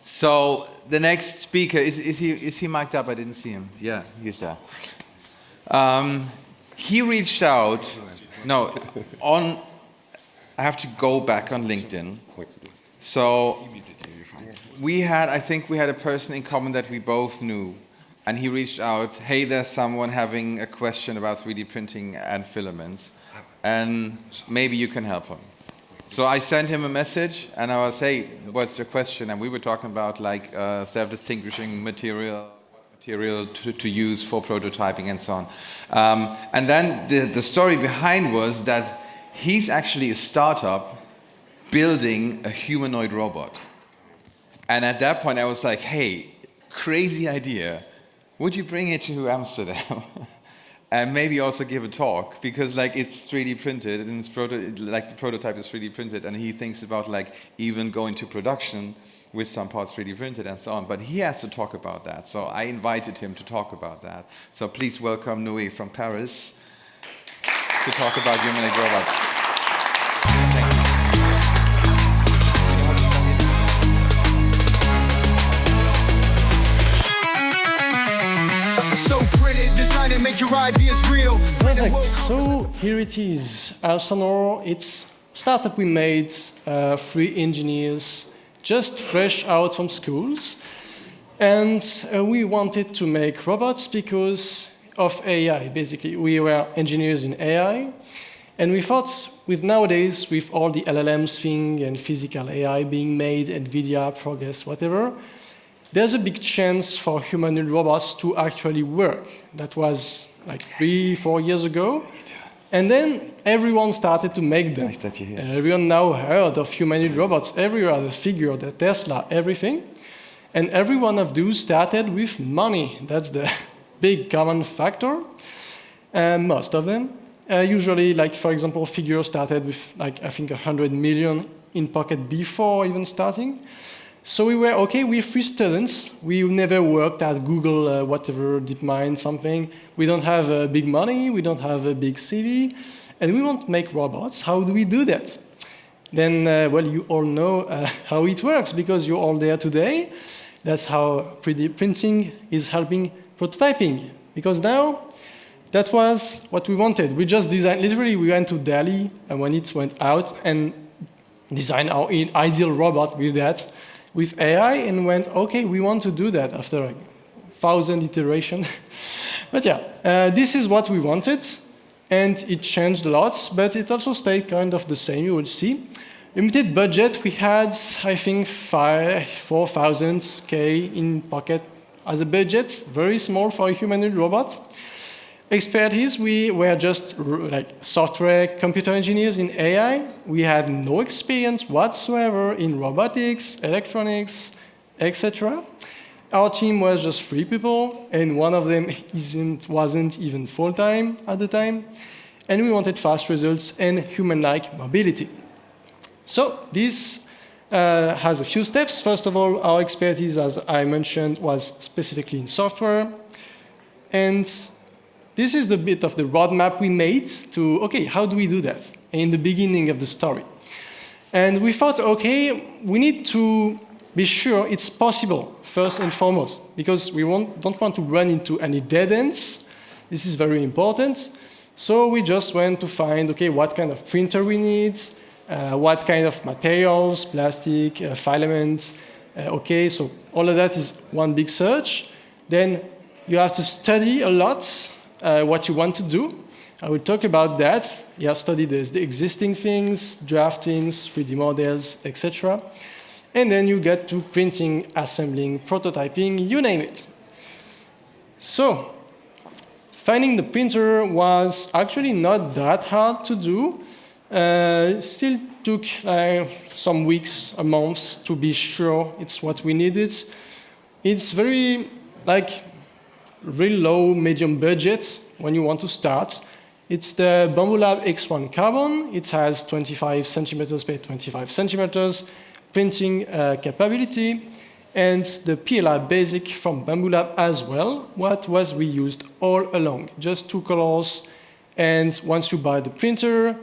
So the next speaker, is he mic'd up? I didn't see him. Yeah, he's there. He reached out, no, on, I have to go back on LinkedIn. So I think we had a person in common that we both knew. And he reached out, hey, there's someone having a question about 3D printing and filaments. And maybe you can help him. So I sent him a message and I was, hey, what's your question? And we were talking about like self-distinguishing material to use for prototyping and so on. And then the story behind was that he's actually a startup building a humanoid robot. And at that point I was like, hey, crazy idea. Would you bring it to Amsterdam? And maybe also give a talk, because like it's 3D printed and it's like the prototype is 3D printed, and he thinks about like even going to production with some parts 3D printed and so on. But he has to talk about that. So I invited him to talk about that. So please welcome Noé from Paris to talk about humanoid robots. Make your ideas real. Perfect. So here it is. Alsanor, it's a startup we made, 3 engineers, just fresh out from schools. And we wanted to make robots because of AI, basically. We were engineers in AI. And we thought, nowadays, with all the LLMs thing and physical AI being made, NVIDIA, Progress, whatever, there's a big chance for humanoid robots to actually work. That was like 3-4 years ago. And then everyone started to make them. Nice that you're here. Everyone now heard of humanoid robots everywhere, the Figure, the Tesla, everything. And every one of those started with money. That's the big common factor. Most of them. Usually, like for example, Figure started with like I think 100 million in pocket before even starting. So we were, okay, we're 3 students. We never worked at Google, whatever, DeepMind, something. We don't have big money. We don't have a big CV. And we want to make robots. How do we do that? Then, well, you all know how it works because you're all there today. That's how 3D printing is helping prototyping. Because now, that was what we wanted. We just designed, literally, we went to Delhi and when it went out and designed our ideal robot with that. With AI, and went, okay, we want to do that after like 1,000 iterations. But yeah, this is what we wanted, and it changed a lot, but it also stayed kind of the same, you will see. Limited budget, we had, I think, 4,000 K in pocket as a budget, very small for a humanoid robot. Expertise, we were just like software computer engineers in AI. We had no experience whatsoever in robotics, electronics, etc. Our team was just 3 people, and one of them wasn't even full-time at the time. And we wanted fast results and human-like mobility. So this has a few steps. First of all, our expertise, as I mentioned, was specifically in software. And this is the bit of the roadmap we made to, okay, how do we do that in the beginning of the story? And we thought, okay, we need to be sure it's possible, first and foremost, because we don't want to run into any dead ends. This is very important. So we just went to find, okay, what kind of printer we need, what kind of materials, plastic, filaments. Okay, so all of that is one big search. Then you have to study a lot what you want to do. I will talk about that. You have studied the existing things, draft things, 3D models, etc. And then you get to printing, assembling, prototyping, you name it. So, finding the printer was actually not that hard to do. Still took some weeks, a month to be sure it's what we needed. It's very really low, medium budget when you want to start. It's the Bambu Lab X1 Carbon. It has 25 centimeters by 25 centimeters printing capability, and the PLI Basic from Bambu Lab as well. What was reused all along, just 2 colors. And once you buy the printer,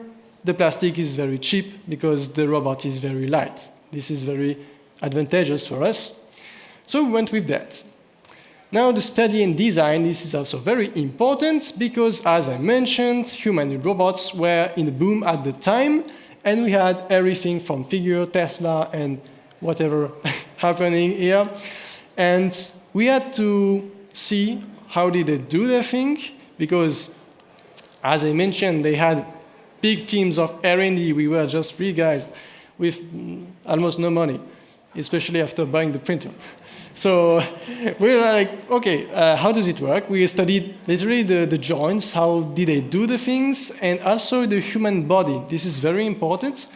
the plastic is very cheap because the robot is very light. This is very advantageous for us. So we went with that. Now the study and design, this is also very important because, as I mentioned, humanoid robots were in the boom at the time, and we had everything from Figure, Tesla, and whatever happening here. And we had to see how did they do their thing, because, as I mentioned, they had big teams of R&D. We were just 3 guys with almost no money, especially after buying the printer. So we were like, okay, how does it work? We studied literally the joints, how did they do the things, and also the human body. This is very important.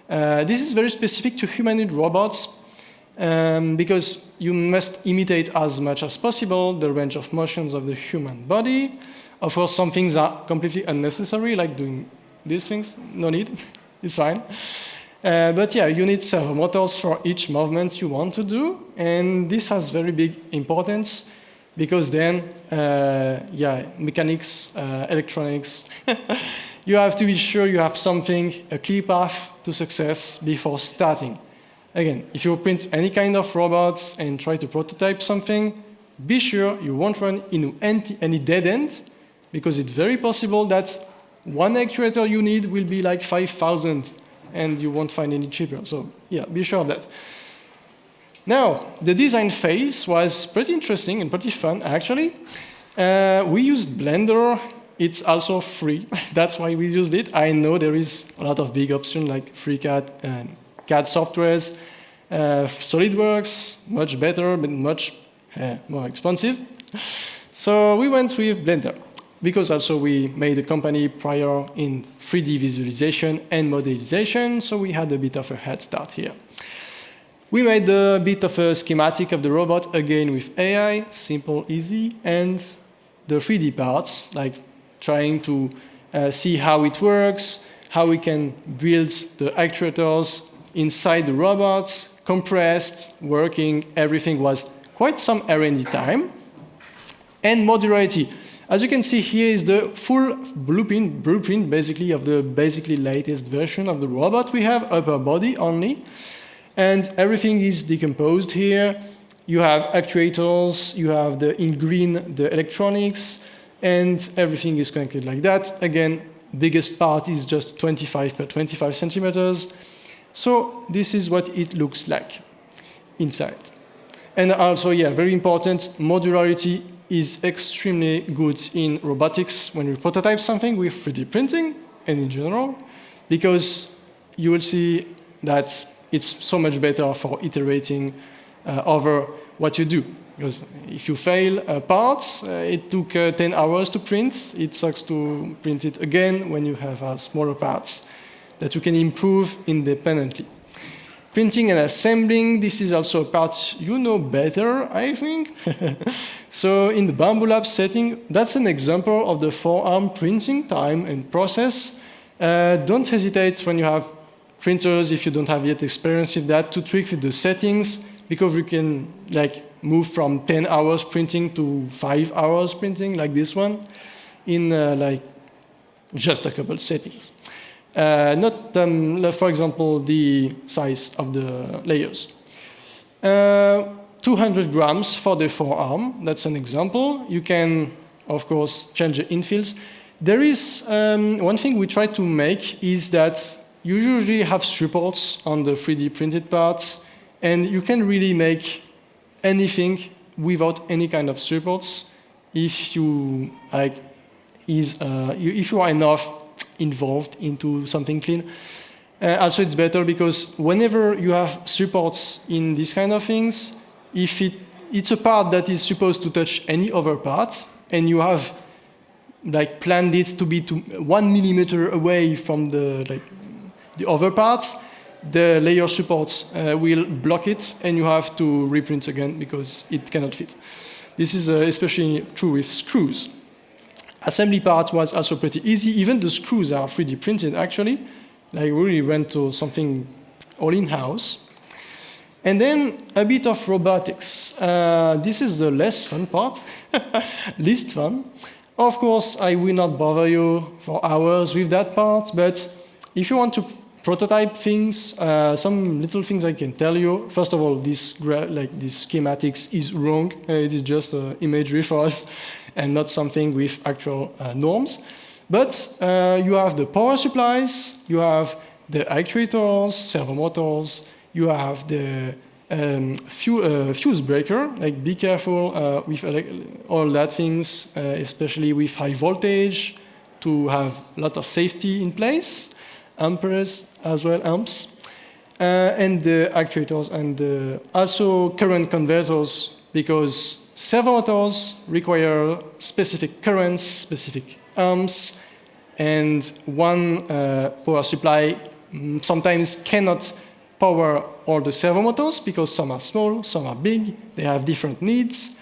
This is very specific to humanoid robots because you must imitate as much as possible the range of motions of the human body. Of course, some things are completely unnecessary, like doing these things. No need, it's fine. But yeah, you need servo motors for each movement you want to do, and this has very big importance because then, mechanics, electronics, you have to be sure you have something, a clear path to success before starting. Again, if you print any kind of robots and try to prototype something, be sure you won't run into any dead end, because it's very possible that one actuator you need will be like 5,000 and you won't find any cheaper. So yeah, be sure of that. Now, the design phase was pretty interesting and pretty fun, actually. We used Blender. It's also free. That's why we used it. I know there is a lot of big options like FreeCAD and CAD softwares. SolidWorks, much better, but much more expensive. So we went with Blender, because also we made a company prior in 3D visualization and modelization, so we had a bit of a head start here. We made a bit of a schematic of the robot, again with AI, simple, easy, and the 3D parts, like trying to see how it works, how we can build the actuators inside the robots, compressed, working, everything was quite some R&D time. And modularity. As you can see here is the full blueprint basically of the latest version of the robot we have, upper body only. And everything is decomposed here. You have actuators, you have in green the electronics, and everything is connected like that. Again, biggest part is just 25 per 25 centimeters. So this is what it looks like inside. And also, yeah, very important, modularity is extremely good in robotics when we prototype something with 3D printing and in general, because you will see that it's so much better for iterating over what you do. Because if you fail parts, it took 10 hours to print. It sucks to print it again when you have smaller parts that you can improve independently. Printing and assembling, this is also a part you know better, I think. So in the Bamboo Lab setting, that's an example of the 4-arm printing time and process. Don't hesitate when you have printers, if you don't have yet experience with that, to tweak with the settings, because we can move from 10 hours printing to 5 hours printing, like this one, in just a couple settings. Not, for example, the size of the layers. 200 grams for the 4-arm, that's an example. You can, of course, change the infills. There is one thing we try to make is that you usually have supports on the 3D printed parts, and you can really make anything without any kind of supports if you if you are enough involved into something clean. Also, it's better because whenever you have supports in these kind of things, if it's a part that is supposed to touch any other parts, and you have planned it to be 1 millimeter away from the other parts, the layer supports will block it, and you have to reprint again because it cannot fit. This is especially true with screws. Assembly part was also pretty easy. Even the screws are 3D printed, actually. We really went to something all in-house. And then a bit of robotics. This is the less fun part, least fun. Of course, I will not bother you for hours with that part, but if you want to prototype things, some little things I can tell you. First of all, this schematics is wrong. It is just imagery for us and not something with actual norms. But you have the power supplies, you have the actuators, servo motors, you have the fuse breaker. Like, be careful with all that things, especially with high voltage, to have a lot of safety in place. Amperes as well, amps, and the actuators, and also current converters, because servo motors require specific currents, specific amps, and one power supply sometimes cannot power all the servo motors because some are small, some are big, they have different needs.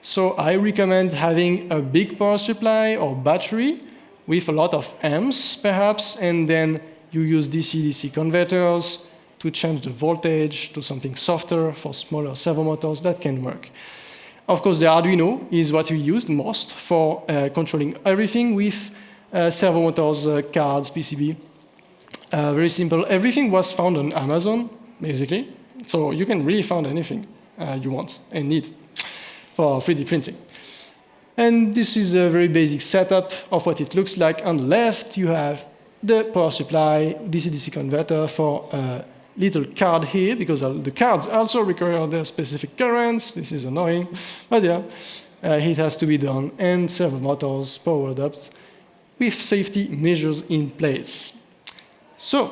So I recommend having a big power supply or battery with a lot of amps perhaps, and then you use DC-DC converters to change the voltage to something softer for smaller servo motors. That can work. Of course, the Arduino is what we use most for controlling everything with servo motors, cards, PCB. Very simple. Everything was found on Amazon, basically. So you can really find anything you want and need for 3D printing. And this is a very basic setup of what it looks like. On the left, you have the power supply, DC-DC converter for a little card here, because the cards also require their specific currents. This is annoying, but yeah, it has to be done. And servo motors powered up with safety measures in place. So,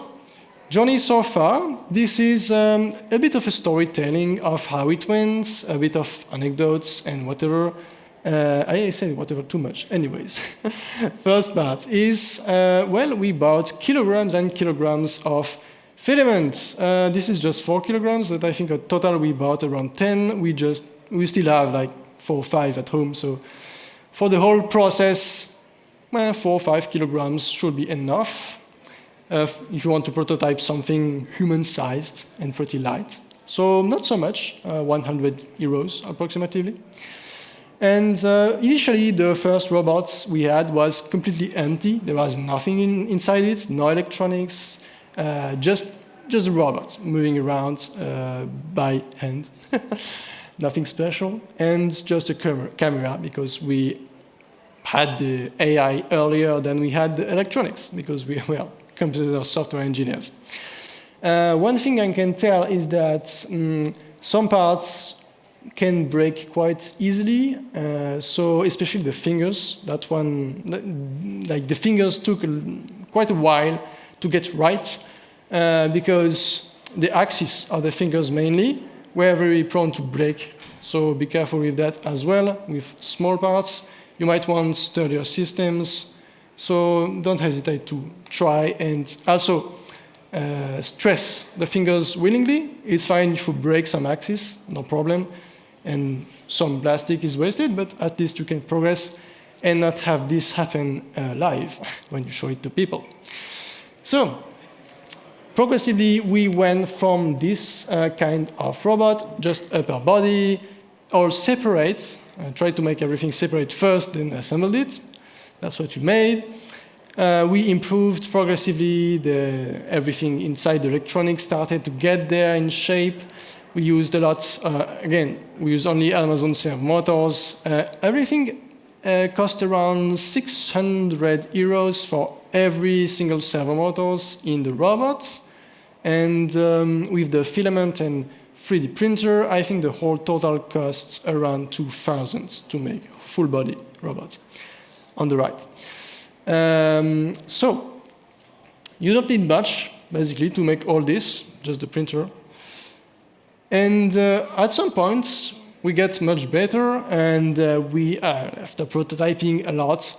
journey so far, this is a bit of a storytelling of how it went, a bit of anecdotes and whatever. I say whatever too much. Anyways, first part is, well, we bought kilograms and kilograms of filament. This is just 4 kilograms, but I think a total we bought around 10. We still have like 4 or 5 at home. So for the whole process, 4 or 5 kilograms should be enough if you want to prototype something human-sized and pretty light. So not so much, 100 euros approximately. And initially, the first robots we had was completely empty. There was nothing inside it, no electronics, just a robot moving around by hand. Nothing special, and just a camera, because we had the AI earlier than we had the electronics, because we were computer software engineers. One thing I can tell is that some parts can break quite easily, so especially the fingers. That one, like the fingers took quite a while to get right, because the axis of the fingers mainly were very prone to break. So be careful with that as well. With small parts, you might want sturdier systems, so don't hesitate to try, and also stress the fingers willingly. It's fine if you break some axis, no problem. And some plastic is wasted, but at least you can progress and not have this happen live when you show it to people. So, progressively, we went from this kind of robot, just upper body, all separate. Try to make everything separate first, then assembled it. That's what we made. We improved progressively. Everything inside the electronics started to get there in shape. We used a lot, again, we use only Amazon servo motors. Everything cost around 600 euros for every single servo motors in the robots. And with the filament and 3D printer, I think the whole total costs around 2,000 to make a full body robot on the right. So, you don't need much, basically, to make all this, just the printer. And at some point, we get much better, and after prototyping a lot,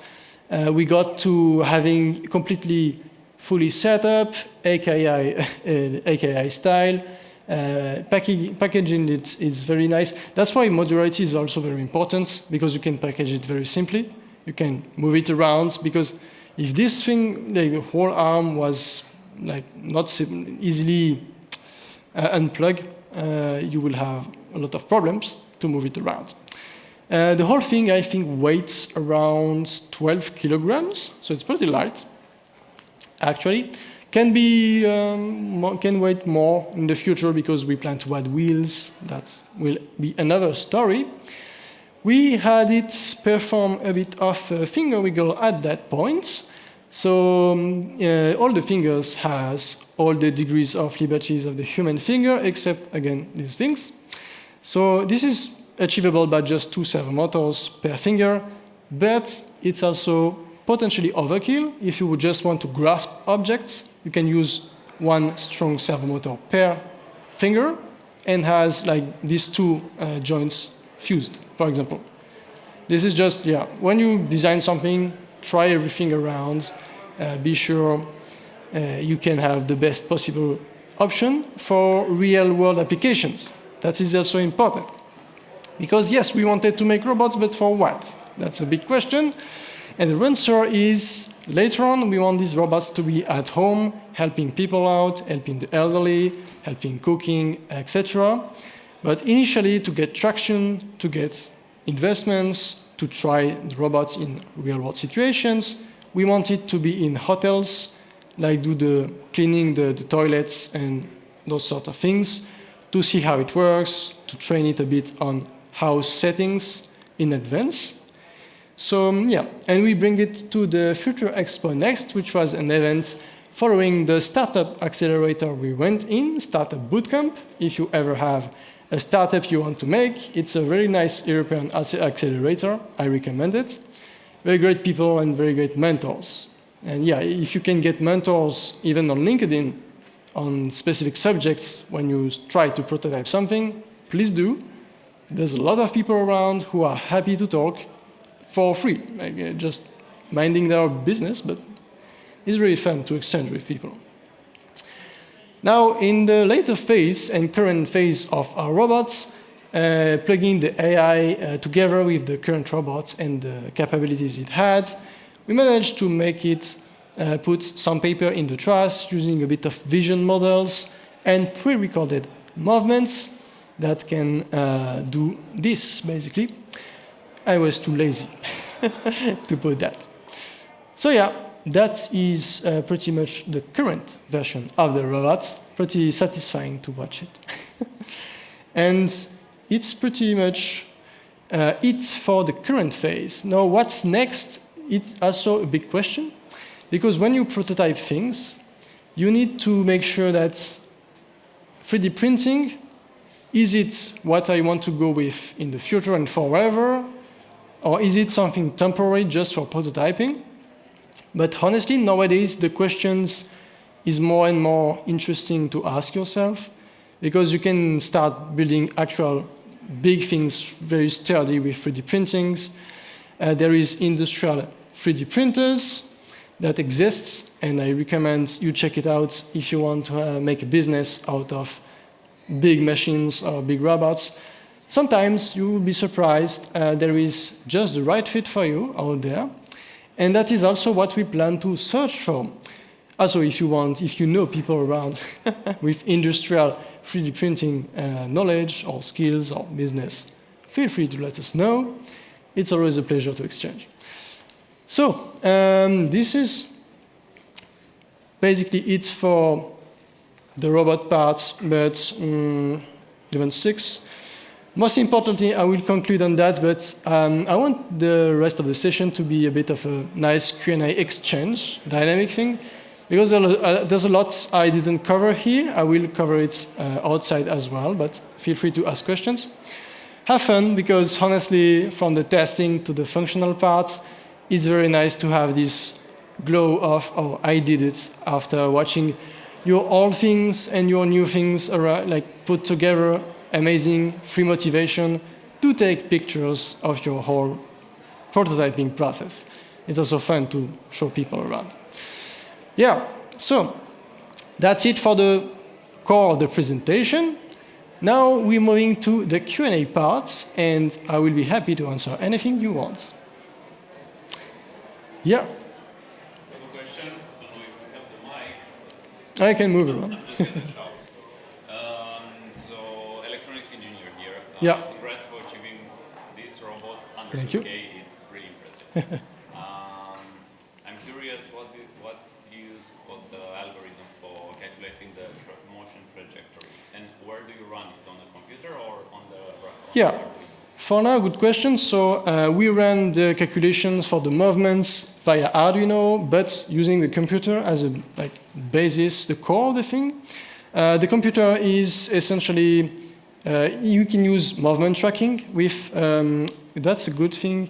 we got to having completely fully set up, AKI style. Packaging it is very nice. That's why modularity is also very important, because you can package it very simply. You can move it around, because if this thing, like the whole arm was like not easily unplugged, you will have a lot of problems to move it around. The whole thing, I think, weighs around 12 kilograms, so it's pretty light, actually. can be can wait more in the future because we plan to add wheels. That will be another story. We had it perform a bit of finger wiggle at that point. So all the fingers has all the degrees of liberties of the human finger, except again these things. So this is achievable by just 2 servo motors per finger, but it's also potentially overkill. If you would just want to grasp objects, you can use 1 strong servo motor per finger and has like these 2 joints fused, for example. This is just, when you design something, try everything around, be sure you can have the best possible option for real world applications. That is also important. Because yes, we wanted to make robots, but for what? That's a big question. And the answer is, later on, we want these robots to be at home, helping people out, helping the elderly, helping cooking, etc. But initially, to get traction, to get investments, to try the robots in real-world situations, we want it to be in hotels, like do the cleaning the toilets and those sort of things, to see how it works, to train it a bit on house settings in advance. So and we bring it to the Future Expo Next, which was an event following the startup accelerator we went in, Startup Bootcamp. If you ever have a startup you want to make, it's a very nice European accelerator. I recommend it. Very great people and very great mentors. And if you can get mentors even on LinkedIn on specific subjects when you try to prototype something, please do. There's a lot of people around who are happy to talk for free, like just minding their business, but it's really fun to exchange with people. Now, in the later phase and current phase of our robots, plugging the AI together with the current robots and the capabilities it had, we managed to make it put some paper in the trash using a bit of vision models and pre-recorded movements that can do this, basically. I was too lazy to put that. So that is pretty much the current version of the robots. Pretty satisfying to watch it. And it's pretty much it for the current phase. Now, what's next? It's also a big question, because when you prototype things, you need to make sure that 3D printing, is it what I want to go with in the future and forever? Or is it something temporary just for prototyping? But honestly, nowadays, the questions is more and more interesting to ask yourself, because you can start building actual big things, very sturdy with 3D printings. There is industrial 3D printers that exists, and I recommend you check it out if you want to make a business out of big machines or big robots. Sometimes you will be surprised there is just the right fit for you out there. And that is also what we plan to search for. Also, if you know people around with industrial 3D printing knowledge or skills or business, feel free to let us know. It's always a pleasure to exchange. So, this is basically it for the robot parts, but even 6. Most importantly, I will conclude on that, but I want the rest of the session to be a bit of a nice Q&A exchange, dynamic thing, because there's a lot I didn't cover here. I will cover it outside as well, but feel free to ask questions. Have fun, because honestly, from the testing to the functional parts, it's very nice to have this glow of, oh, I did it, after watching your old things and your new things like put together. Amazing, free motivation to take pictures of your whole prototyping process. It's also fun to show people around. So that's it for the core of the presentation. Now we're moving to the Q&A parts, and I will be happy to answer anything you want. I have a question. I don't know if we have the mic. I can move around. I'm just going to shout. Engineer here. Congrats for achieving this robot under Thank 2K. you. It's really impressive. I'm curious what you use for the algorithm motion trajectory? And where do you run it? On the computer or on the robot? Yeah. For now, good question. So we ran the calculations for the movements via Arduino, but using the computer as a basis, the core of the thing. The computer is essentially, you can use movement tracking with, that's a good thing.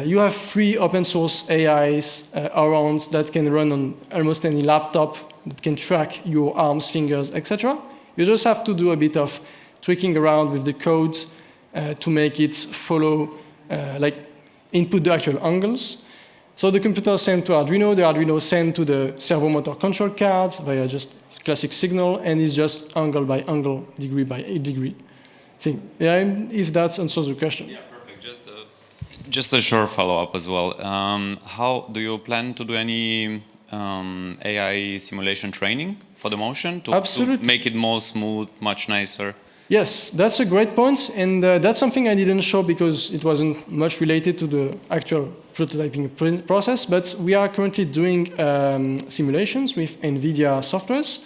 You have free open source AIs around that can run on almost any laptop that can track your arms, fingers, etc. You just have to do a bit of tweaking around with the code to make it follow, input the actual angles. So the computer sent to Arduino, the Arduino sent to the servo motor control card via just classic signal, and it's just angle by angle, degree by degree thing. Yeah, if that answers the question. Yeah, perfect. Just a short follow-up as well. How do you plan to do any AI simulation training for the motion to make it more smooth, much nicer? Yes, that's a great point, and that's something I didn't show because it wasn't much related to the actual prototyping process, but we are currently doing simulations with NVIDIA softwares.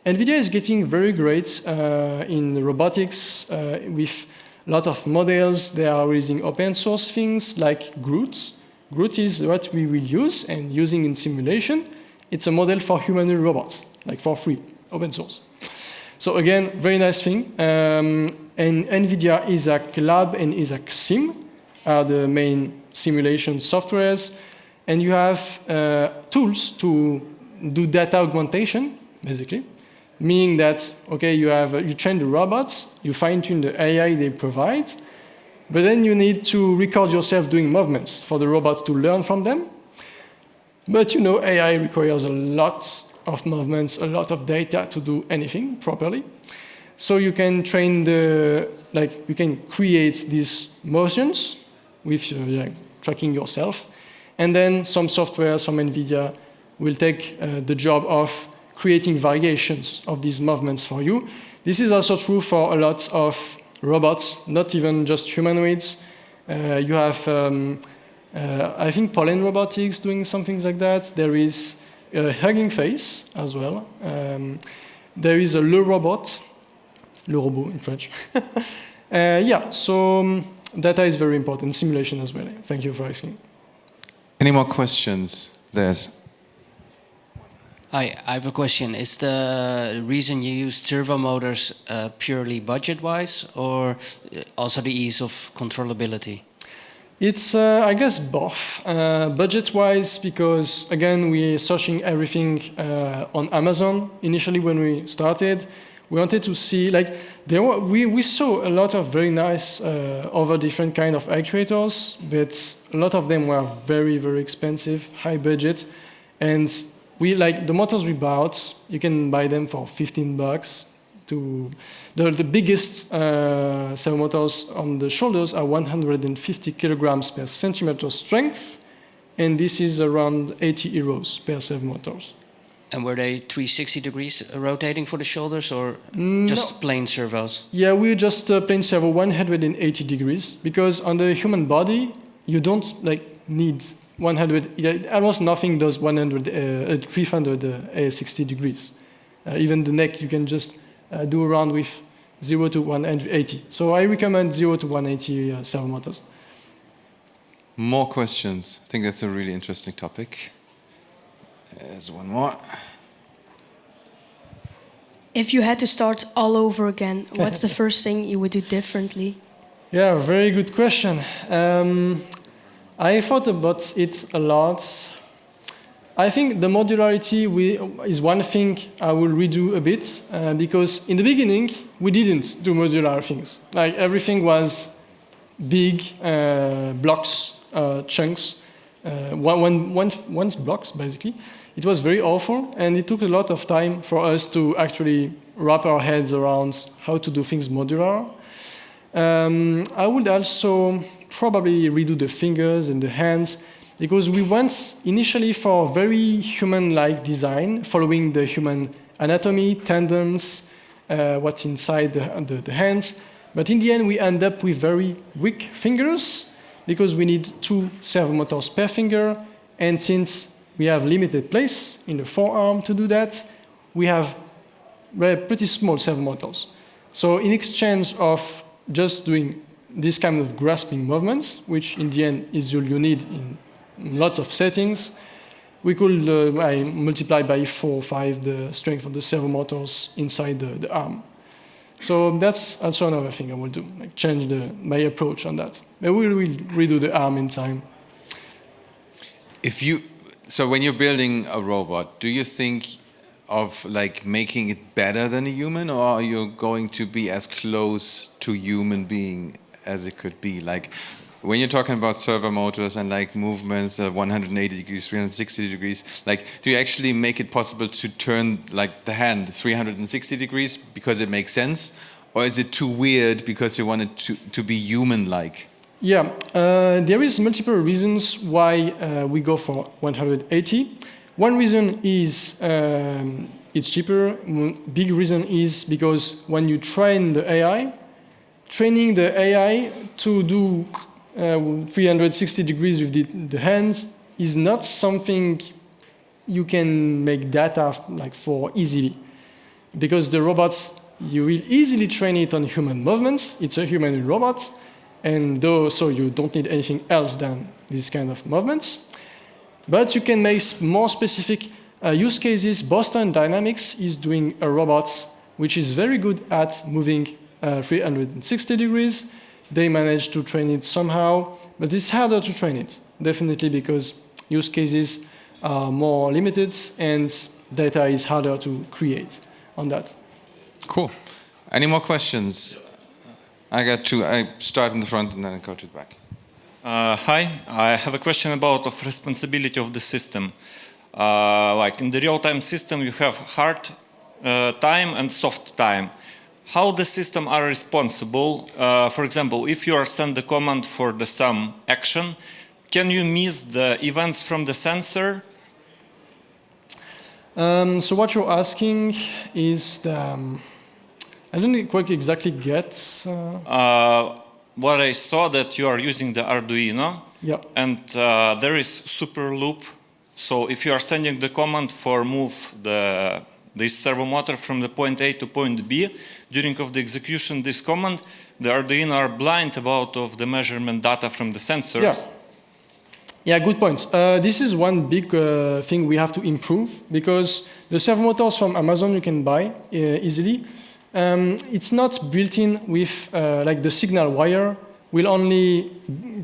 NVIDIA is getting very great in robotics with a lot of models. They are using open source things like Groot. Groot is what we will use and using in simulation. It's a model for humanoid robots, like for free, open source. So again, very nice thing. And NVIDIA ISAC Lab and ISAC Sim are the main simulation softwares. And you have tools to do data augmentation, basically. Meaning that, okay, you train the robots, you fine-tune the AI they provide, but then you need to record yourself doing movements for the robots to learn from them. But AI requires a lot of movements, a lot of data to do anything properly. So you can train you can create these motions with tracking yourself. And then some softwares from NVIDIA will take the job of creating variations of these movements for you. This is also true for a lot of robots, not even just humanoids. You have, I think, Pollen Robotics doing something like that. There is Hugging Face as well. There is a Le Robot in French. So data is very important, simulation as well. Thank you for asking. Any more questions? There's. Hi, I have a question. Is the reason you use servo motors purely budget-wise, or also the ease of controllability? It's, I guess, both. Budget-wise, because, again, we're searching everything on Amazon. Initially, when we started, we wanted to see, we saw a lot of very nice other different kind of actuators, but a lot of them were very, very expensive, high budget. And the motors we bought, you can buy them for $15. The biggest servo motors on the shoulders are 150 kilograms per centimeter strength, and this is around 80 euros per servo motors. And were they 360 degrees rotating for the shoulders, or just plain servos? Yeah, we just plain servo 180 degrees, because on the human body, you don't need 100. Almost nothing does 360 degrees. Even the neck, you can just do around with 0 to 180. So I recommend 0 to 180 servo motors. More questions? I think that's a really interesting topic. There's one more. If you had to start all over again, what's the first thing you would do differently? Yeah, very good question. I thought about it a lot. I think the modularity is one thing I will redo a bit, because in the beginning, we didn't do modular things. Everything was big blocks, chunks, one blocks, basically. It was very awful, and it took a lot of time for us to actually wrap our heads around how to do things modular. I would also probably redo the fingers and the hands, because we went initially for very human-like design, following the human anatomy, tendons, what's inside the hands. But in the end, we end up with very weak fingers, because we need 2 servo motors per finger, and since we have limited place in the forearm to do that, we have pretty small servomotors. So in exchange of just doing this kind of grasping movements, which in the end is all you need in lots of settings, we could multiply by 4 or 5 the strength of the servomotors inside the arm. So that's also another thing I will do, like change my approach on that. But we will redo the arm in time. So when you're building a robot, do you think of like making it better than a human, or are you going to be as close to human being as it could be? Like when you're talking about servo motors and like movements 180 degrees, 360 degrees, like do you actually make it possible to turn like the hand 360 degrees because it makes sense, or is it too weird because you want it to be human-like? Yeah, there is multiple reasons why we go for 180. One reason is it's cheaper. Big reason is because when you train the AI, training the AI to do 360 degrees with the hands is not something you can make data like for easily, because the robots, you will easily train it on human movements. It's a human robot, and so you don't need anything else than these kind of movements. But you can make more specific use cases. Boston Dynamics is doing a robot which is very good at moving 360 degrees. They managed to train it somehow, but it's harder to train it, definitely, because use cases are more limited and data is harder to create on that. Cool. Any more questions? I got two. I start in the front and then I go to the back. Hi, I have a question about of responsibility of the system. Like in the real-time system, you have hard time and soft time. How the system are responsible? For example, if you are send the command for the some action, can you miss the events from the sensor? So what you're asking is I don't quite exactly get. What I saw that you are using the Arduino, yeah, and there is super loop. So if you are sending the command for move this servo motor from the point A to point B, during of the execution this command, the Arduino are blind about of the measurement data from the sensors. Yeah. Yeah, good point. This is one big thing we have to improve, because the servo motors from Amazon you can buy easily. It's not built in with like the signal wire will only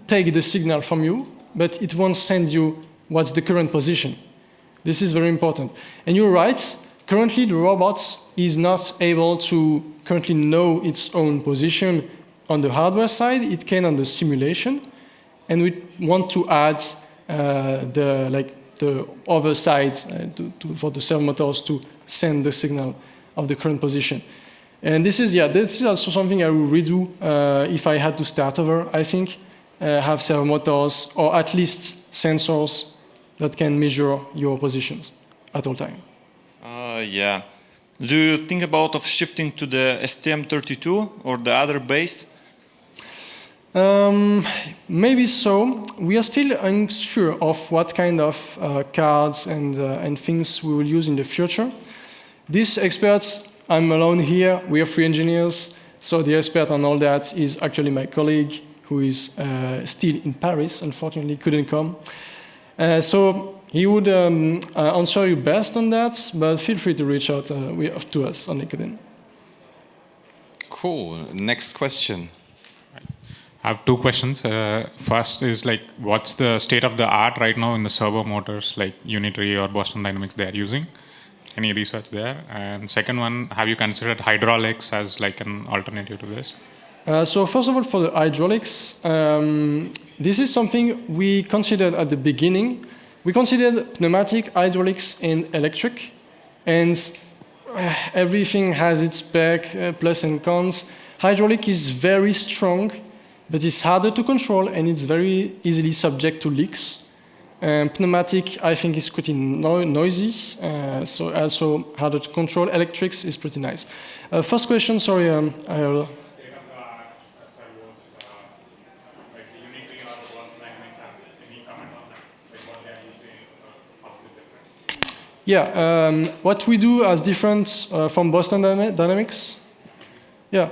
take the signal from you, but it won't send you what's the current position. This is very important. And you're right, currently the robot is not able to currently know its own position on the hardware side. It can on the simulation, and we want to add the other side for the servo motors to send the signal of the current position. And this is also something I will redo if I had to start over. I think have servo motors or at least sensors that can measure your positions at all time. Yeah. Do you think about of shifting to the STM32 or the other base? Maybe so. We are still unsure of what kind of cards and things we will use in the future. These experts, I'm alone here. We are 3 engineers, so the expert on all that is actually my colleague, who is still in Paris. Unfortunately, couldn't come. So he would answer you best on that, but feel free to reach out to us on LinkedIn. Cool. Next question. I have 2 questions. First is like, what's the state of the art right now in the servo motors like Jenn-Treyer or Boston Dynamics they are using? Any research there? And second one, have you considered hydraulics as like an alternative to this? So first of all, for the hydraulics, this is something we considered at the beginning. We considered pneumatic, hydraulics, and electric, and everything has its spec, plus and cons. Hydraulic is very strong, but it's harder to control, and it's very easily subject to leaks. Pneumatic, I think, is pretty noisy, so also harder to control. Electrics is pretty nice. First question, sorry, I'll... Yeah, what we do as different from Boston Dynamics? Yeah,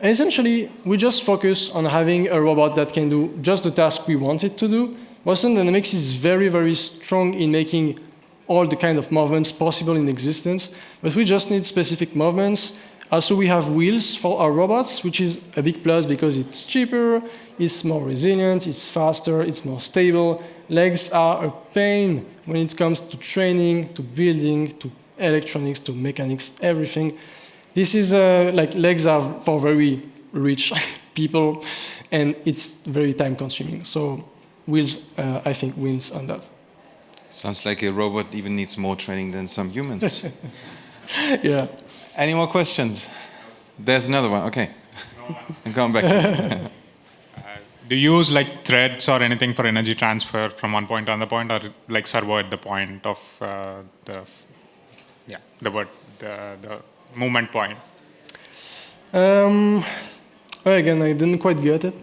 essentially we just focus on having a robot that can do just the task we want it to do. Boston Dynamics is very, very strong in making all the kind of movements possible in existence, but we just need specific movements. Also, we have wheels for our robots, which is a big plus because it's cheaper, it's more resilient, it's faster, it's more stable. Legs are a pain when it comes to training, to building, to electronics, to mechanics, everything. This is like legs are for very rich people, and it's very time consuming. So wheels, I think, wins on that. Sounds like a robot even needs more training than some humans. Yeah. Any more questions? There's another one. Okay. I'm coming back to you. Do you use like threads or anything for energy transfer from one point to another point, or like servo at the point of the movement point? Again, I didn't quite get it.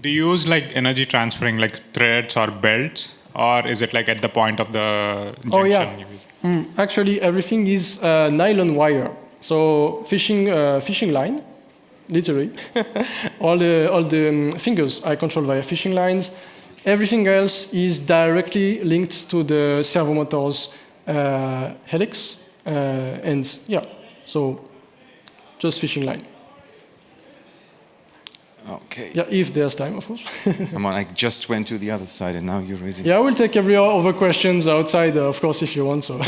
Do you use like energy transferring like threads or belts, or is it like at the point of the junction? Oh yeah. Actually, everything is nylon wire. So fishing line, literally. all the fingers are controlled via fishing lines. Everything else is directly linked to the servo motor's helix, and yeah, so just fishing line. Okay. Yeah, if there's time, of course. Come on, I just went to the other side and now you're raising. Yeah, I will take every other questions outside, of course, if you want. So.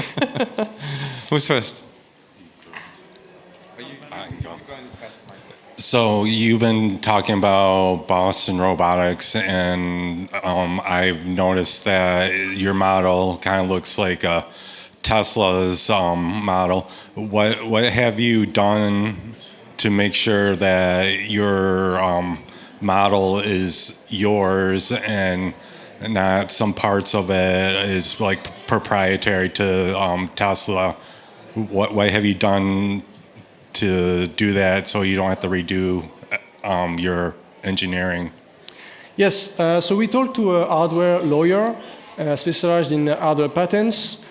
Who's first? So you've been talking about Boston Robotics, and I've noticed that your model kind of looks like Tesla's model. What have you done to make sure that your model is yours and not some parts of it is like proprietary to Tesla? What have you done to do that so you don't have to redo your engineering? Yes, so we talked to a hardware lawyer specialized in hardware patents.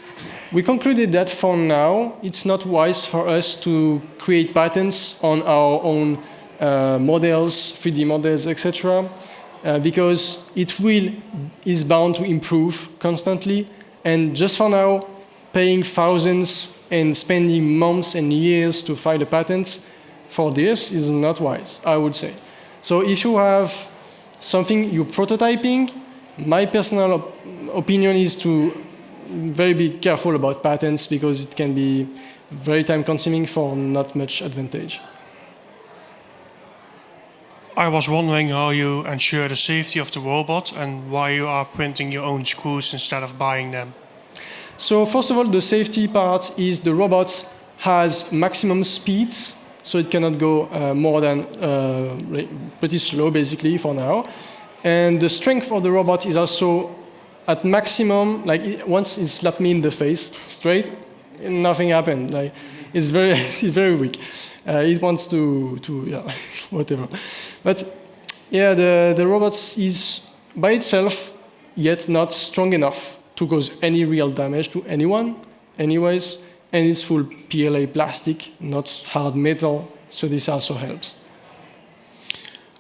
We concluded that for now, it's not wise for us to create patents on our own models, 3D models, etc., because it is bound to improve constantly. And just for now, paying thousands and spending months and years to file a patent for this is not wise, I would say. So if you have something you're prototyping, my personal opinion is to be careful about patents because it can be very time consuming for not much advantage. I was wondering how you ensure the safety of the robot and why you are printing your own screws instead of buying them. So first of all, the safety part is the robot has maximum speeds, so it cannot go more than pretty slow basically for now. And the strength of the robot is also at maximum, like once it slapped me in the face straight, nothing happened. Like it's very weak. It wants to yeah, whatever. But yeah, the robot is by itself yet not strong enough to cause any real damage to anyone, anyways. And it's full PLA plastic, not hard metal. So this also helps.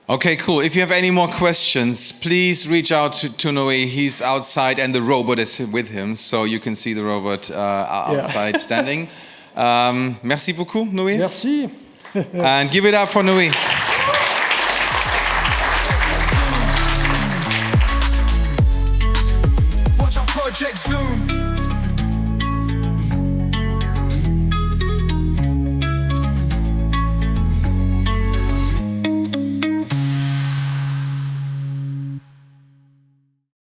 Okay, cool. If you have any more questions, please reach out to Noe. He's outside and the robot is with him, so you can see the robot outside standing. Merci beaucoup, Noe. Merci. And give it up for Noe. Watch our project zoom.